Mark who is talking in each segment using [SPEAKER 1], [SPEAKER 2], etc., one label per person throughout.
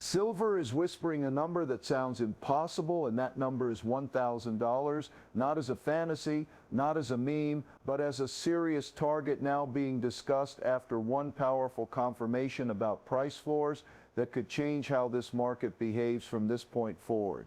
[SPEAKER 1] Silver is whispering a number that sounds impossible, and that number is $1,000, not as a fantasy, not as a meme, but as a serious target now being discussed after one powerful confirmation about price floors that could change how this market behaves from this point forward.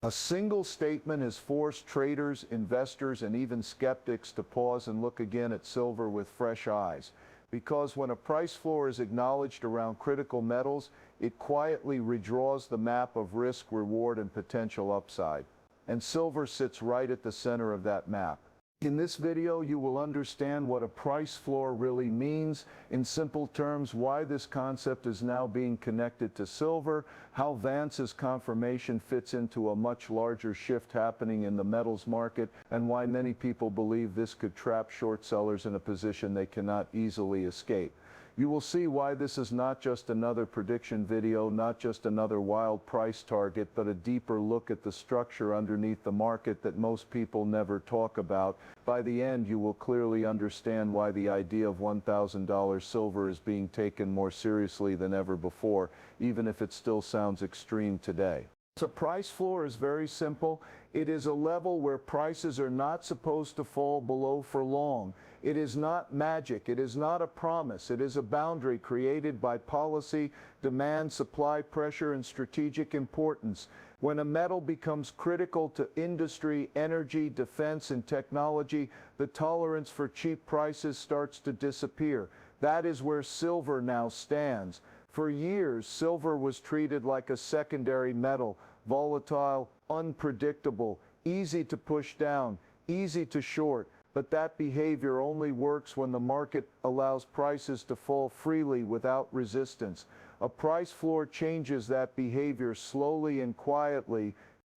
[SPEAKER 1] A single statement has forced traders, investors, and even skeptics to pause and look again at silver with fresh eyes. Because when a price floor is acknowledged around critical metals, it quietly redraws the map of risk, reward, and potential upside. And silver sits right at the center of that map. In this video, you will understand what a price floor really means, in simple terms, why this concept is now being connected to silver, how Vance's confirmation fits into a much larger shift happening in the metals market, and why many people believe this could trap short sellers in a position they cannot easily escape. You will see why this is not just another prediction video, not just another wild price target, but a deeper look at the structure underneath the market that most people never talk about. By the end, you will clearly understand why the idea of $1,000 silver is being taken more seriously than ever before, even if it still sounds extreme today. A price floor is very simple. It is a level where prices are not supposed to fall below for long. It is not magic. It is not a promise. It is a boundary created by policy, demand, supply pressure, and strategic importance. When a metal becomes critical to industry, energy, defense, and technology, the tolerance for cheap prices starts to disappear. That is where silver now stands. For years, silver was treated like a secondary metal, volatile, unpredictable, easy to push down, easy to short, but that behavior only works when the market allows prices to fall freely without resistance. A price floor changes that behavior slowly and quietly.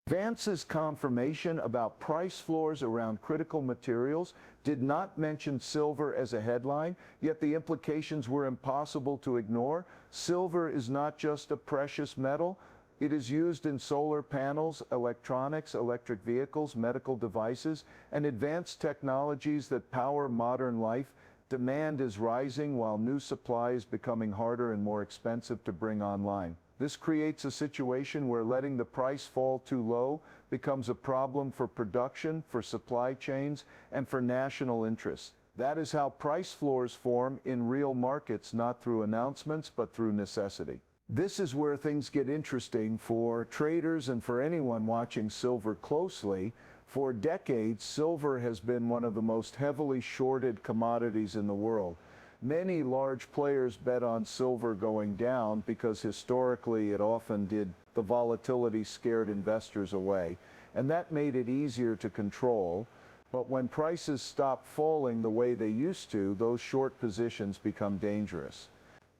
[SPEAKER 1] Vance's confirmation about price floors around critical materials did not mention silver as a headline, yet the implications were impossible to ignore. Silver is not just a precious metal. It is used in solar panels, electronics, electric vehicles, medical devices, and advanced technologies that power modern life. Demand is rising while new supply is becoming harder and more expensive to bring online. This creates a situation where letting the price fall too low becomes a problem for production, for supply chains, and for national interests. That is how price floors form in real markets, not through announcements, but through necessity. This is where things get interesting for traders and for anyone watching silver closely. For decades, silver has been one of the most heavily shorted commodities in the world. Many large players bet on silver going down because historically it often did. The volatility scared investors away, and that made it easier to control. But when prices stop falling the way they used to, those short positions become dangerous.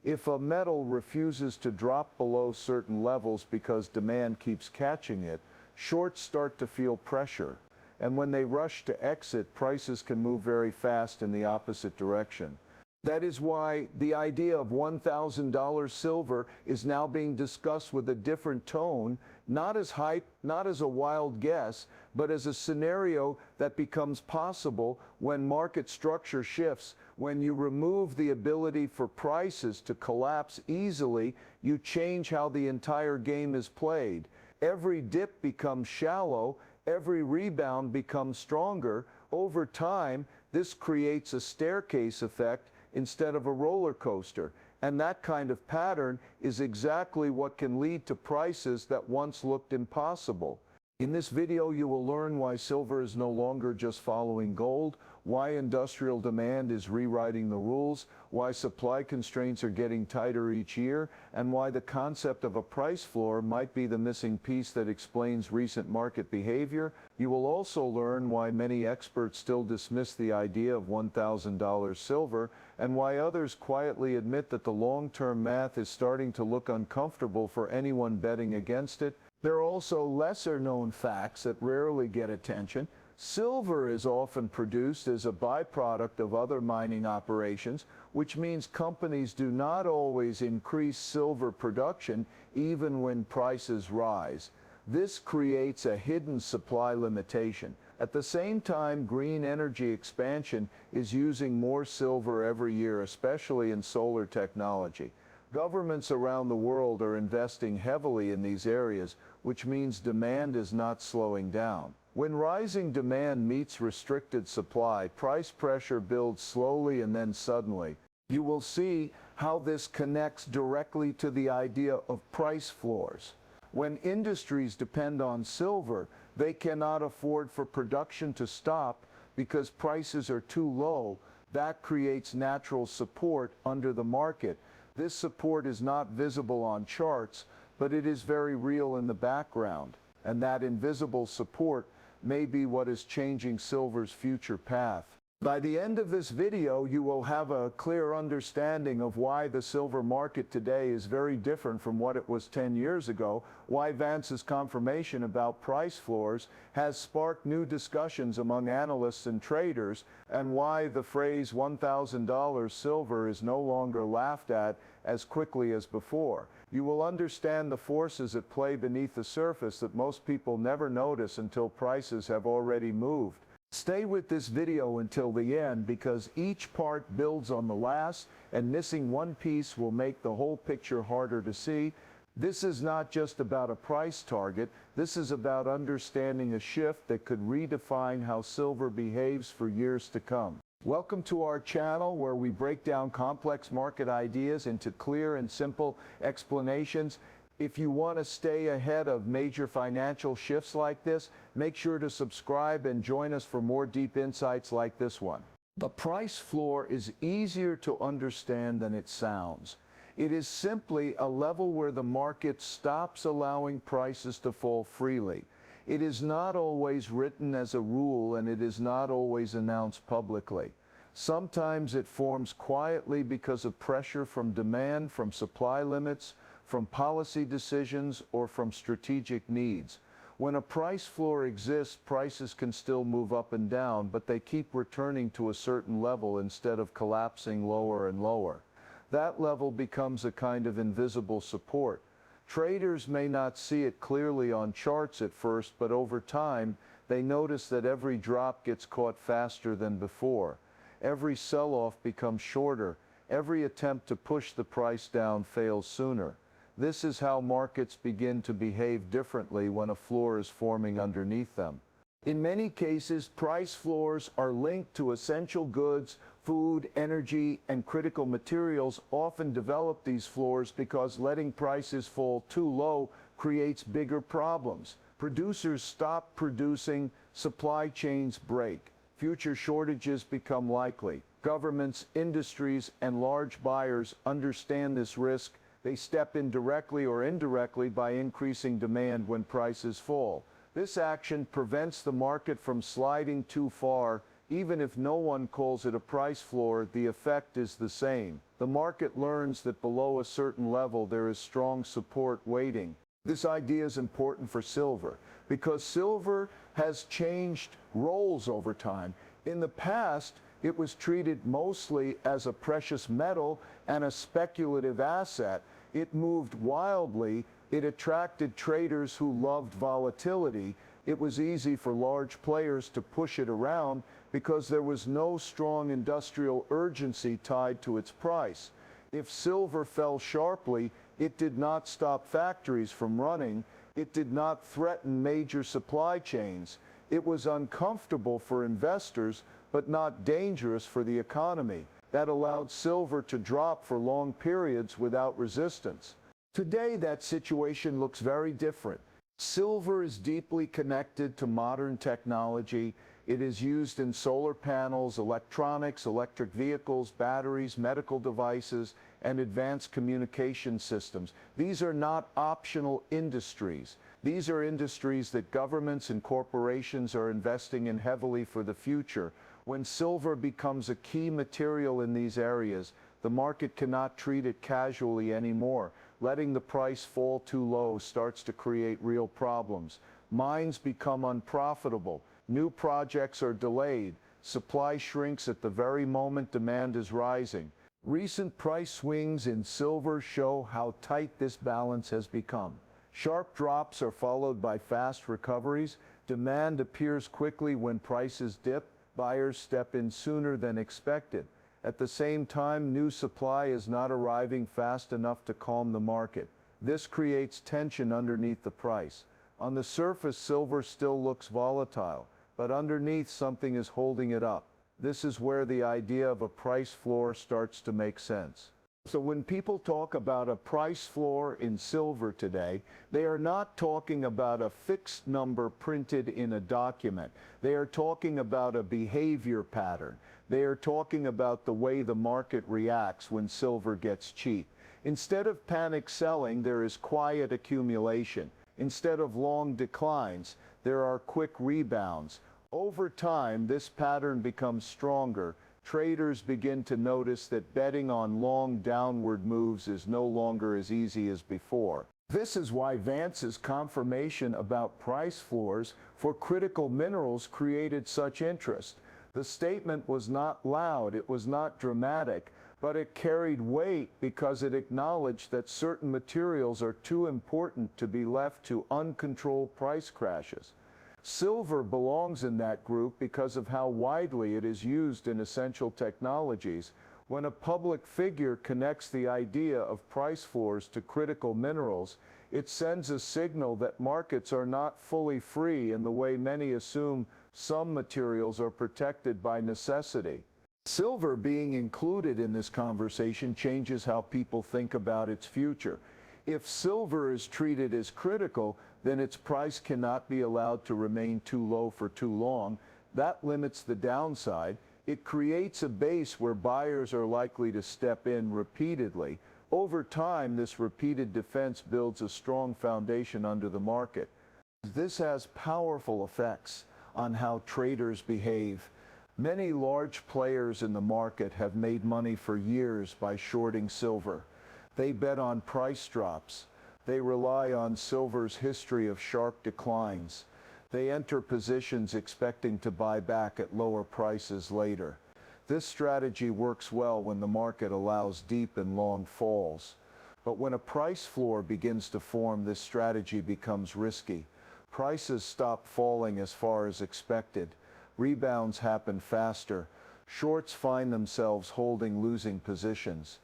[SPEAKER 1] If a metal refuses to drop below certain levels because demand keeps catching it, shorts start to feel pressure. And when they rush to exit, prices can move very fast in the opposite direction. That is why the idea of $1,000 silver is now being discussed with a different tone, not as hype, not as a wild guess, but as a scenario that becomes possible when market structure shifts. When you remove the ability for prices to collapse easily, you change how the entire game is played. Every dip becomes shallow, every rebound becomes stronger. Over time, this creates a staircase effect instead of a roller coaster. And that kind of pattern is exactly what can lead to prices that once looked impossible. In this video, you will learn why silver is no longer just following gold, why industrial demand is rewriting the rules, why supply constraints are getting tighter each year, and why the concept of a price floor might be the missing piece that explains recent market behavior. You will also learn why many experts still dismiss the idea of $1,000 silver, and why others quietly admit that the long-term math is starting to look uncomfortable for anyone betting against it. There are also lesser-known facts that rarely get attention. Silver is often produced as a byproduct of other mining operations, which means companies do not always increase silver production even when prices rise. This creates a hidden supply limitation. At the same time, green energy expansion is using more silver every year, especially in solar technology. Governments around the world are investing heavily in these areas, which means demand is not slowing down. When rising demand meets restricted supply, price pressure builds slowly and then suddenly. You will see how this connects directly to the idea of price floors. When industries depend on silver, they cannot afford for production to stop because prices are too low. That creates natural support under the market. This support is not visible on charts, but it is very real in the background, and that invisible support may be what is changing silver's future path. By the end of this video, you will have a clear understanding of why the silver market today is very different from what it was 10 years ago, why Vance's confirmation about price floors has sparked new discussions among analysts and traders, and why the phrase $1,000 silver is no longer laughed at as quickly as before. You will understand the forces at play beneath the surface that most people never notice until prices have already moved. Stay with this video until the end, because each part builds on the last, and missing one piece will make the whole picture harder to see. This is not just about a price target. This is about understanding a shift that could redefine how silver behaves for years to come. Welcome to our channel, where we break down complex market ideas into clear and simple explanations. If you want to stay ahead of major financial shifts like this, make sure to subscribe and join us for more deep insights like this one. The price floor is easier to understand than it sounds. It is simply a level where the market stops allowing prices to fall freely. It is not always written as a rule, and it is not always announced publicly. Sometimes it forms quietly because of pressure from demand, from supply limits, from policy decisions, or from strategic needs. When a price floor exists, prices can still move up and down, but they keep returning to a certain level instead of collapsing lower and lower. That level becomes a kind of invisible support. Traders may not see it clearly on charts at first, but over time, they notice that every drop gets caught faster than before. Every sell-off becomes shorter. Every attempt to push the price down fails sooner. This is how markets begin to behave differently when a floor is forming underneath them. In many cases, price floors are linked to essential goods. Food, energy, and critical materials often develop these floors because letting prices fall too low creates bigger problems. Producers stop producing, supply chains break, future shortages become likely. Governments, industries, and large buyers understand this risk. They step in directly or indirectly by increasing demand when prices fall. This action prevents the market from sliding too far. Even if no one calls it a price floor, the effect is the same. The market learns that below a certain level there is strong support waiting. This idea is important for silver because silver has changed roles over time. In the past, it was treated mostly as a precious metal and a speculative asset. It moved wildly. It attracted traders who loved volatility. It was easy for large players to push it around because there was no strong industrial urgency tied to its price. If silver fell sharply, it did not stop factories from running. It did not threaten major supply chains. It was uncomfortable for investors, but not dangerous for the economy. That allowed silver to drop for long periods without resistance. Today, that situation looks very different. Silver is deeply connected to modern technology. It is used in solar panels, electronics, electric vehicles, batteries, medical devices, and advanced communication systems. These are not optional industries. These are industries that governments and corporations are investing in heavily for the future. When silver becomes a key material in these areas, the market cannot treat it casually anymore. Letting the price fall too low starts to create real problems. Mines become unprofitable. New projects are delayed. Supply shrinks at the very moment demand is rising. Recent price swings in silver show how tight this balance has become. Sharp drops are followed by fast recoveries. Demand appears quickly when prices dip. Buyers step in sooner than expected. At the same time, new supply is not arriving fast enough to calm the market. This creates tension underneath the price. On the surface, silver still looks volatile, but underneath something is holding it up. This is where the idea of a price floor starts to make sense. So when people talk about a price floor in silver today, they are not talking about a fixed number printed in a document. They are talking about a behavior pattern. They are talking about the way the market reacts when silver gets cheap. Instead of panic selling, there is quiet accumulation. Instead of long declines, there are quick rebounds. Over time, this pattern becomes stronger. Traders begin to notice that betting on long downward moves is no longer as easy as before. This is why Vance's confirmation about price floors for critical minerals created such interest. The statement was not loud, it was not dramatic, but it carried weight because it acknowledged that certain materials are too important to be left to uncontrolled price crashes. Silver belongs in that group because of how widely it is used in essential technologies. When a public figure connects the idea of price floors to critical minerals, it sends a signal that markets are not fully free in the way many assume some materials are protected by necessity. Silver being included in this conversation changes how people think about its future. If silver is treated as critical, then its price cannot be allowed to remain too low for too long. That limits the downside. It creates a base where buyers are likely to step in repeatedly. Over time, this repeated defense builds a strong foundation under the market. This has powerful effects on how traders behave. Many large players in the market have made money for years by shorting silver. They bet on price drops. They rely on silver's history of sharp declines. They enter positions expecting to buy back at lower prices later. This strategy works well when the market allows deep and long falls. But when a price floor begins to form, this strategy becomes risky. Prices stop falling as far as expected. Rebounds happen faster. Shorts find themselves holding losing positions.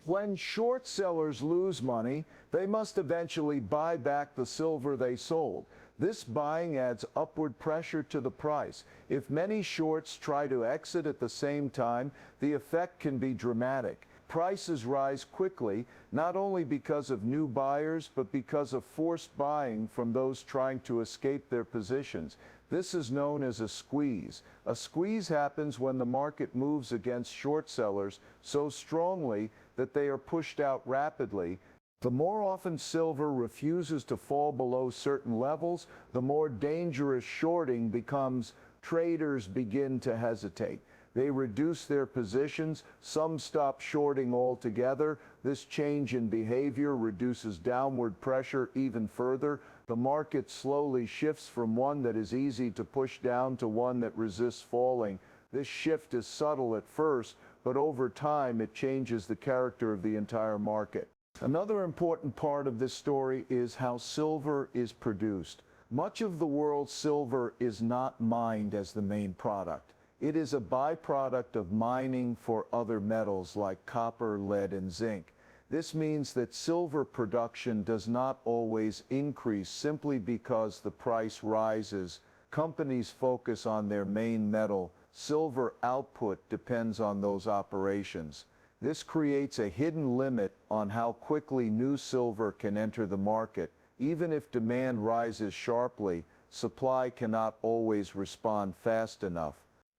[SPEAKER 1] When short sellers lose money, they must eventually buy back the silver they sold. This buying adds upward pressure to the price. If many shorts try to exit at the same time, the effect can be dramatic. Prices rise quickly, not only because of new buyers, but because of forced buying from those trying to escape their positions. This is known as a squeeze. A squeeze happens when the market moves against short sellers so strongly that they are pushed out rapidly. The more often silver refuses to fall below certain levels, the more dangerous shorting becomes. Traders begin to hesitate. They reduce their positions. Some stop shorting altogether. This change in behavior reduces downward pressure even further. The market slowly shifts from one that is easy to push down to one that resists falling. This shift is subtle at first, but over time it changes the character of the entire market. Another important part of this story is how silver is produced. Much of the world's silver is not mined as the main product. It is a byproduct of mining for other metals like copper, lead, and zinc. This means that silver production does not always increase simply because the price rises. Companies focus on their main metal. Silver output depends on those operations. This creates a hidden limit on how quickly new silver can enter the market. Even if demand rises sharply, supply cannot always respond fast enough.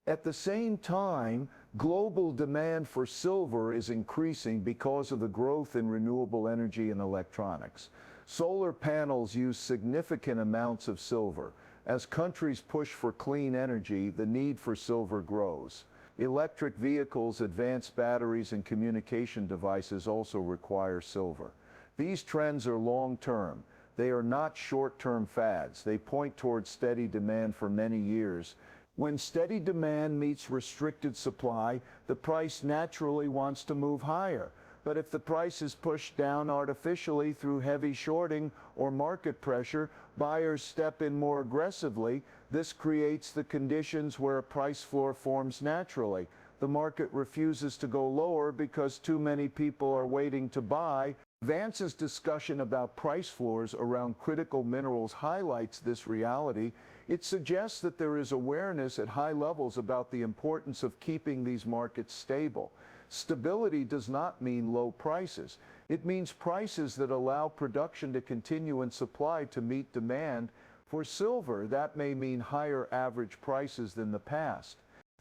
[SPEAKER 1] At the same time, global demand for silver is increasing because of the growth in renewable energy and electronics. Solar panels use significant amounts of silver. As countries push for clean energy, the need for silver grows. Electric vehicles, advanced batteries, and communication devices also require silver. These trends are long-term. They are not short-term fads. They point towards steady demand for many years. When steady demand meets restricted supply, the price naturally wants to move higher. But if the price is pushed down artificially through heavy shorting or market pressure, buyers step in more aggressively. This creates the conditions where a price floor forms naturally. the market refuses to go lower because too many people are waiting to buy. Vance's discussion about price floors around critical minerals highlights this reality. It suggests that there is awareness at high levels about the importance of keeping these markets stable. Stability does not mean low prices. It means prices that allow production to continue and supply to meet demand. For silver, that may mean higher average prices than the past.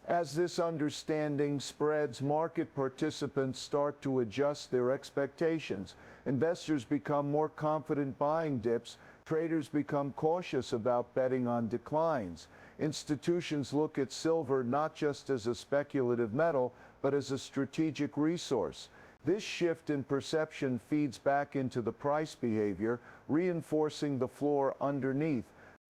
[SPEAKER 1] As this understanding spreads, market participants start to adjust their expectations. Investors become more confident buying dips. Traders become cautious about betting on declines. Institutions look at silver not just as a speculative metal, but as a strategic resource. This shift in perception feeds back into the price behavior, reinforcing the floor underneath.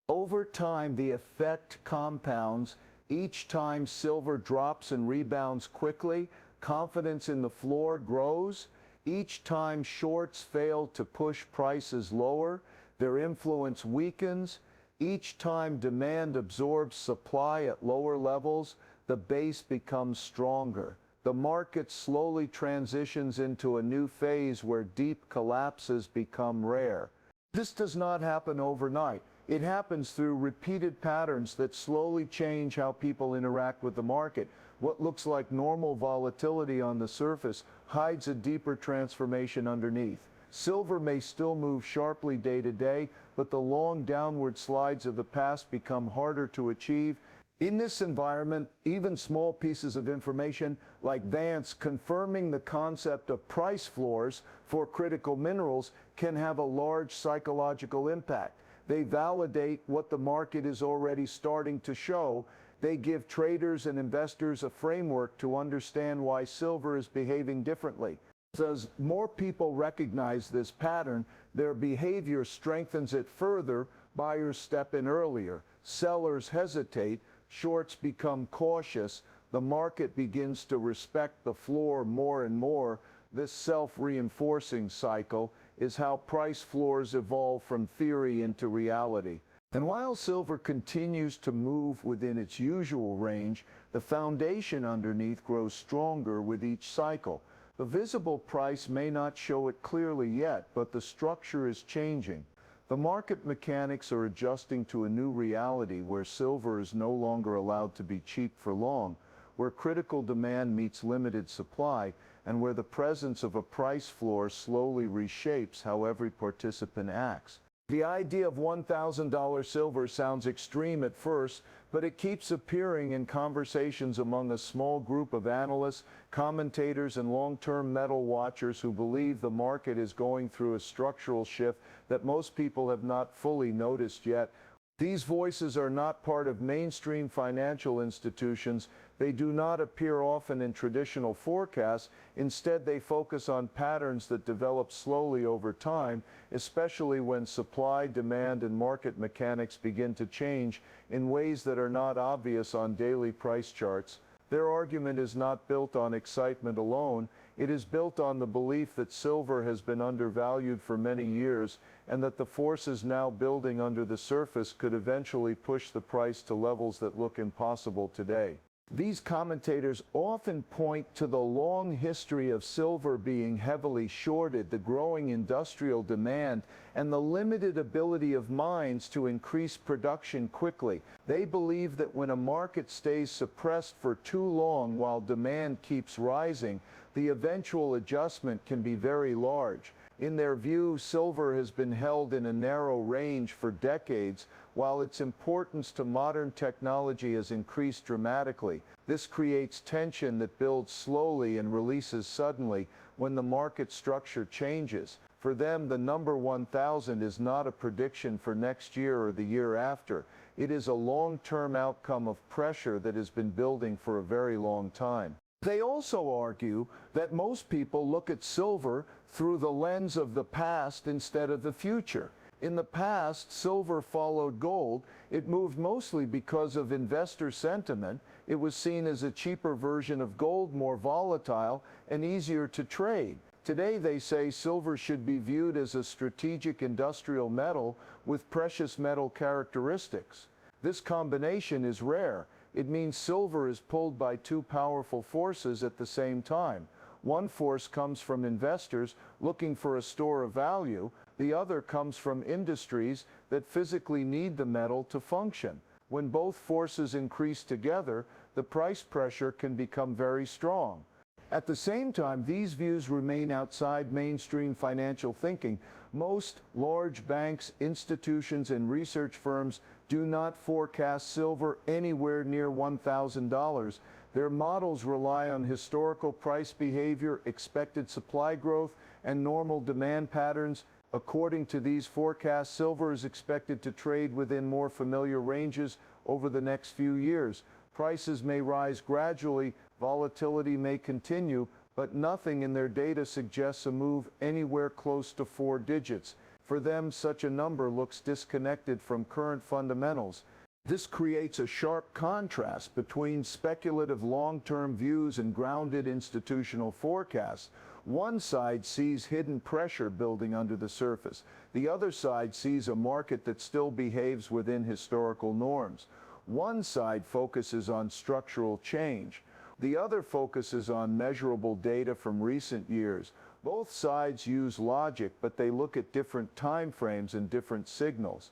[SPEAKER 1] Over time, the effect compounds. Each time silver drops and rebounds quickly, confidence in the floor grows. Each time shorts fail to push prices lower, their influence weakens. Each time demand absorbs supply at lower levels, the base becomes stronger. The market slowly transitions into a new phase where deep collapses become rare. This does not happen overnight. It happens through repeated patterns that slowly change how people interact with the market. What looks like normal volatility on the surface hides a deeper transformation underneath. Silver may still move sharply day to day, but the long downward slides of the past become harder to achieve. In this environment, even small pieces of information like Vance confirming the concept of price floors for critical minerals can have a large psychological impact. They validate what the market is already starting to show. They give traders and investors a framework to understand why silver is behaving differently. As more people recognize this pattern, their behavior strengthens it further. Buyers step in earlier. Sellers hesitate. Shorts become cautious. The market begins to respect the floor more and more. This self-reinforcing cycle is how price floors evolve from theory into reality. And while silver continues to move within its usual range, the foundation underneath grows stronger with each cycle. The visible price may not show it clearly yet, but the structure is changing. The market mechanics are adjusting to a new reality where silver is no longer allowed to be cheap for long, where critical demand meets limited supply, and where the presence of a price floor slowly reshapes how every participant acts. The idea of $1,000 silver sounds extreme at first, but it keeps appearing in conversations among a small group of analysts, commentators, and long-term metal watchers who believe the market is going through a structural shift that most people have not fully noticed yet. These voices are not part of mainstream financial institutions. They do not appear often in traditional forecasts. Instead, they focus on patterns that develop slowly over time, especially when supply, demand, and market mechanics begin to change in ways that are not obvious on daily price charts. Their argument is not built on excitement alone. It is built on the belief that silver has been undervalued for many years and that the forces now building under the surface could eventually push the price to levels that look impossible today. These commentators often point to the long history of silver being heavily shorted, the growing industrial demand, and the limited ability of mines to increase production quickly. They believe that when a market stays suppressed for too long while demand keeps rising, the eventual adjustment can be very large. In their view, silver has been held in a narrow range for decades, while its importance to modern technology has increased dramatically. This creates tension that builds slowly and releases suddenly when the market structure changes. For them, the number 1,000 is not a prediction for next year or the year after. It is a long-term outcome of pressure that has been building for a very long time. They also argue that most people look at silver through the lens of the past instead of the future. In the past, silver followed gold. It moved mostly because of investor sentiment. It was seen as a cheaper version of gold, more volatile and easier to trade. Today, they say silver should be viewed as a strategic industrial metal with precious metal characteristics. This combination is rare. It means silver is pulled by two powerful forces at the same time. One force comes from investors looking for a store of value. The other comes from industries that physically need the metal to function. When both forces increase together, the price pressure can become very strong. At the same time, these views remain outside mainstream financial thinking. Most large banks, institutions, and research firms do not forecast silver anywhere near $1,000. Their models rely on historical price behavior, expected supply growth, and normal demand patterns. According to these forecasts, silver is expected to trade within more familiar ranges over the next few years. Prices may rise gradually, volatility may continue, but nothing in their data suggests a move anywhere close to 4 digits. For them, such a number looks disconnected from current fundamentals. This creates a sharp contrast between speculative long-term views and grounded institutional forecasts. One side sees hidden pressure building under the surface. The other side sees a market that still behaves within historical norms. One side focuses on structural change. The other focuses on measurable data from recent years. Both sides use logic, but they look at different time frames and different signals.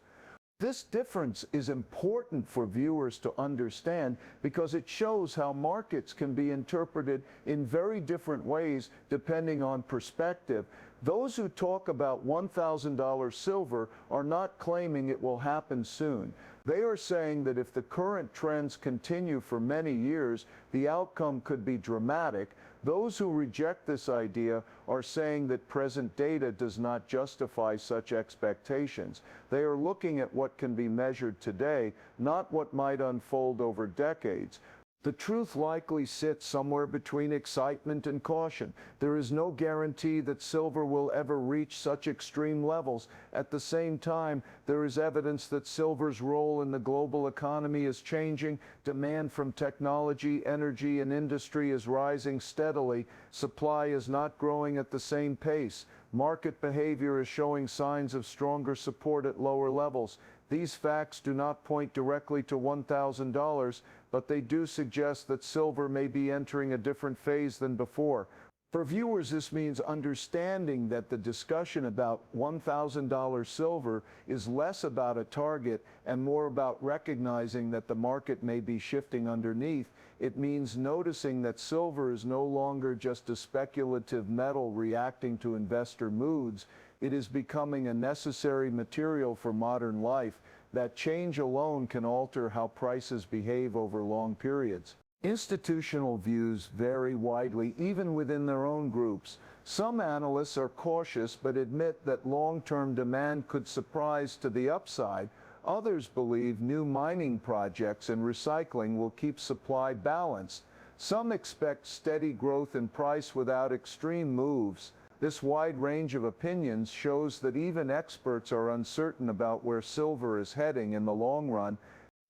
[SPEAKER 1] This difference is important for viewers to understand because it shows how markets can be interpreted in very different ways depending on perspective. Those who talk about $1,000 silver are not claiming it will happen soon. They are saying that if the current trends continue for many years, the outcome could be dramatic. Those who reject this idea are saying that present data does not justify such expectations. They are looking at what can be measured today, not what might unfold over decades. The truth likely sits somewhere between excitement and caution. There is no guarantee that silver will ever reach such extreme levels. At the same time, there is evidence that silver's role in the global economy is changing. Demand from technology, energy, and industry is rising steadily. Supply is not growing at the same pace. Market behavior is showing signs of stronger support at lower levels. These facts do not point directly to $1,000, but they do suggest that silver may be entering a different phase than before. For viewers, this means understanding that the discussion about $1,000 silver is less about a target and more about recognizing that the market may be shifting underneath. It means noticing that silver is no longer just a speculative metal reacting to investor moods. It is becoming a necessary material for modern life. That change alone can alter how prices behave over long periods. Institutional views vary widely, even within their own groups. Some analysts are cautious but admit that long-term demand could surprise to the upside. Others believe new mining projects and recycling will keep supply balanced. Some expect steady growth in price without extreme moves. This wide range of opinions shows that even experts are uncertain about where silver is heading in the long run.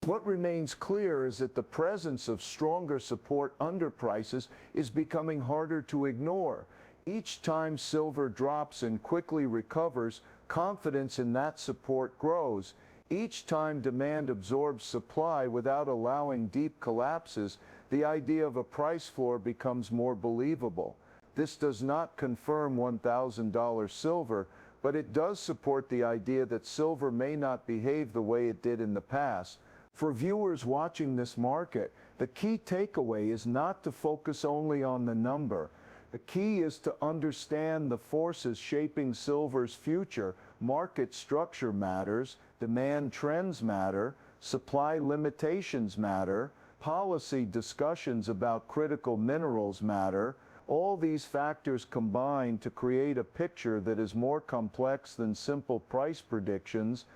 [SPEAKER 1] What remains clear is that the presence of stronger support under prices is becoming harder to ignore. Each time silver drops and quickly recovers, confidence in that support grows. Each time demand absorbs supply without allowing deep collapses, the idea of a price floor becomes more believable. This does not confirm $1,000 silver, but it does support the idea that silver may not behave the way it did in the past. For viewers watching this market, the key takeaway is not to focus only on the number. The key is to understand the forces shaping silver's future. Market structure matters, demand trends matter, supply limitations matter, policy discussions about critical minerals matter. All these factors combine to create a picture that is more complex than simple price predictions.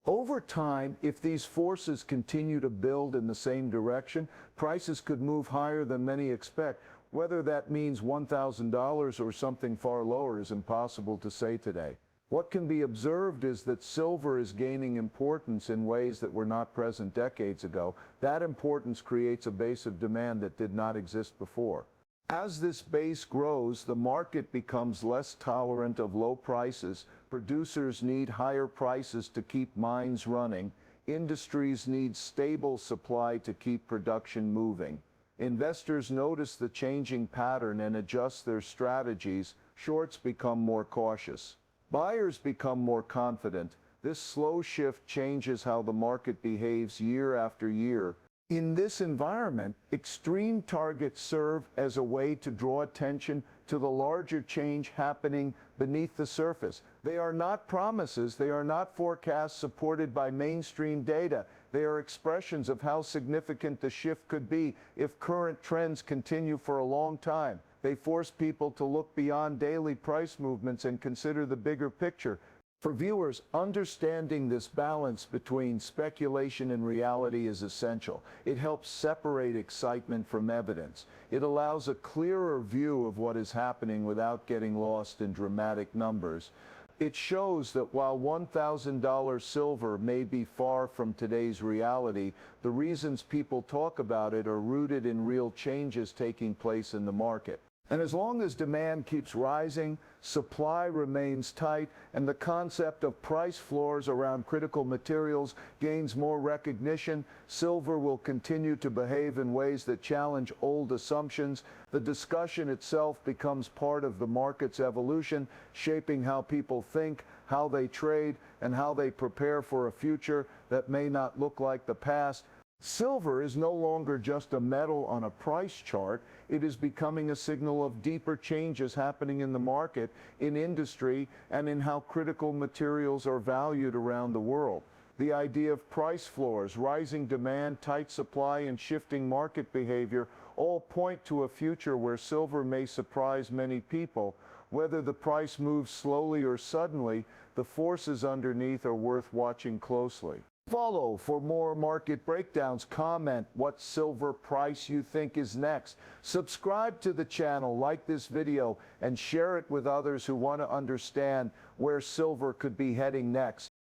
[SPEAKER 1] Over time, if these forces continue to build in the same direction, prices could move higher than many expect. Whether that means $1,000 or something far lower is impossible to say today. What can be observed is that silver is gaining importance in ways that were not present decades ago. That importance creates a base of demand that did not exist before. As this base grows, the market becomes less tolerant of low prices. Producers need higher prices to keep mines running. Industries need stable supply to keep production moving. Investors notice the changing pattern and adjust their strategies. Shorts become more cautious. Buyers become more confident. This slow shift changes how the market behaves year after year. In this environment, extreme targets serve as a way to draw attention to the larger change happening beneath the surface. They are not promises, they are not forecasts supported by mainstream data. They are expressions of how significant the shift could be if current trends continue for a long time. They force people to look beyond daily price movements and consider the bigger picture. For viewers, understanding this balance between speculation and reality is essential. It helps separate excitement from evidence. It allows a clearer view of what is happening without getting lost in dramatic numbers. It shows that while $1,000 silver may be far from today's reality, the reasons people talk about it are rooted in real changes taking place in the market. And as long as demand keeps rising, supply remains tight, and the concept of price floors around critical materials gains more recognition, silver will continue to behave in ways that challenge old assumptions. The discussion itself becomes part of the market's evolution, shaping how people think, how they trade, and how they prepare for a future that may not look like the past. Silver is no longer just a metal on a price chart. It is becoming a signal of deeper changes happening in the market, in industry, and in how critical materials are valued around the world. The idea of price floors, rising demand, tight supply, and shifting market behavior all point to a future where silver may surprise many people. Whether the price moves slowly or suddenly, the forces underneath are worth watching closely. Follow for more market breakdowns. Comment what silver price you think is next. Subscribe to the channel, like this video, and share it with others who want to understand where silver could be heading next.